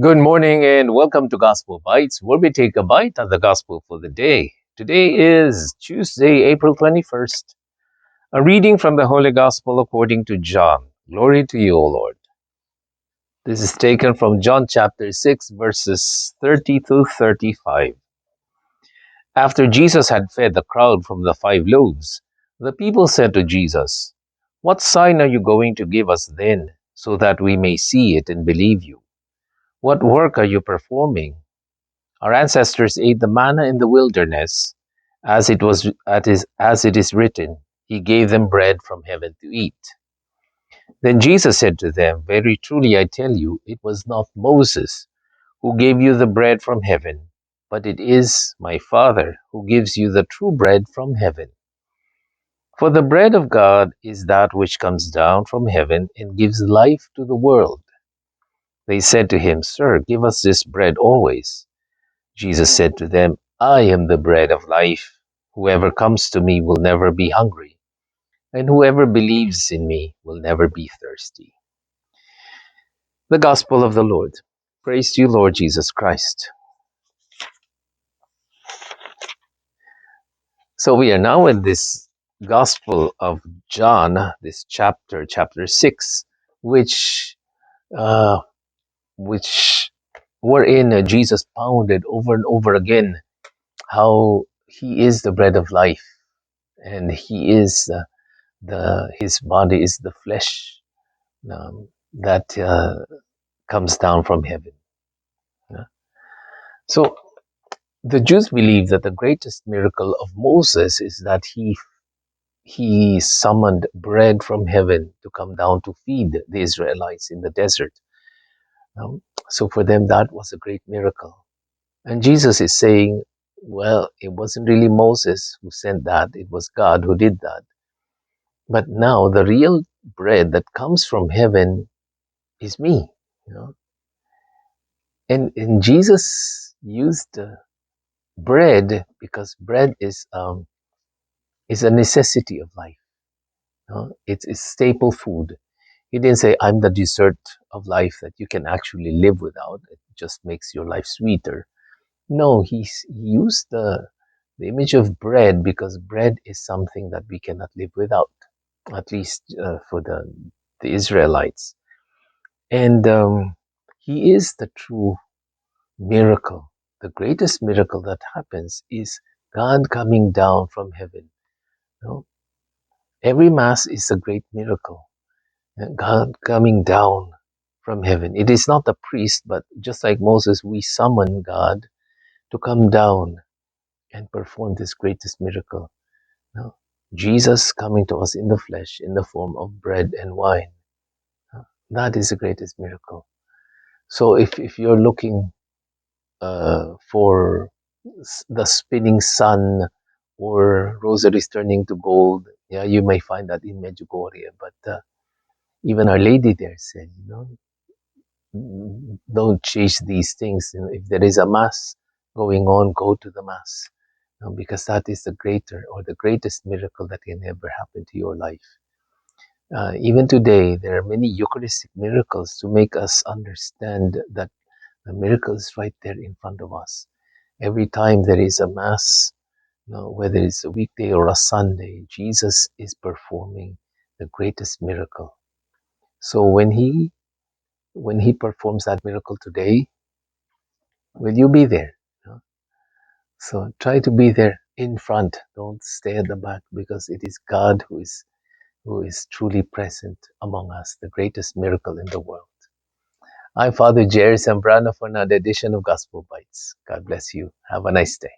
Good morning and welcome to Gospel Bytes, where we take a bite of the gospel for the day. Today is Tuesday, April 21st. A reading from the Holy Gospel according to John. Glory to you, O Lord. This is taken from John chapter 6, verses 30 to 35. After Jesus had fed the crowd from the 5 loaves, the people said to Jesus, "What sign are you going to give us then, so that we may see it and believe you? What work are you performing? Our ancestors ate the manna in the wilderness, as it is written, He gave them bread from heaven to eat." Then Jesus said to them, "Very truly I tell you, it was not Moses who gave you the bread from heaven, but it is my Father who gives you the true bread from heaven. For the bread of God is that which comes down from heaven and gives life to the world." They said to him, "Sir, give us this bread always." Jesus said to them, "I am the bread of life. Whoever comes to me will never be hungry, and whoever believes in me will never be thirsty." The Gospel of the Lord. Praise to you, Lord Jesus Christ. So we are now in this Gospel of John, this chapter 6, which, uh, which wherein Jesus pounded over and over again how he is the bread of life, and he is his body is the flesh that comes down from heaven. Yeah. So the Jews believe that the greatest miracle of Moses is that he summoned bread from heaven to come down to feed the Israelites in the desert. So for them that was a great miracle. And Jesus is saying, well, it wasn't really Moses who sent that, it was God who did that. But now the real bread that comes from heaven is me. You know? And Jesus used bread because bread is a necessity of life. You know? It's staple food. He didn't say, "I'm the dessert of life that you can actually live without. It just makes your life sweeter." No, he used the image of bread because bread is something that we cannot live without, at least for the Israelites. And he is the true miracle. The greatest miracle that happens is God coming down from heaven. You know? Every Mass is a great miracle. God coming down from heaven. It is not the priest, but just like Moses, we summon God to come down and perform this greatest miracle. You know? Jesus coming to us in the flesh, in the form of bread and wine. That is the greatest miracle. So if you're looking for the spinning sun or rosaries turning to gold, yeah, you may find that in Medjugorje. But even Our Lady there said, don't chase these things. If there is a mass going on, go to the mass, because that is the greater or the greatest miracle that can ever happen to your life. Even today, there are many Eucharistic miracles to make us understand that the miracle is right there in front of us. Every time there is a Mass, whether it's a weekday or a Sunday, Jesus is performing the greatest miracle. So when he performs that miracle today, will you be there? So try to be there in front. Don't stay at the back, because it is God who is truly present among us, the greatest miracle in the world. I'm Father Jerry Zambrano for another edition of Gospel Bites. God bless you. Have a nice day.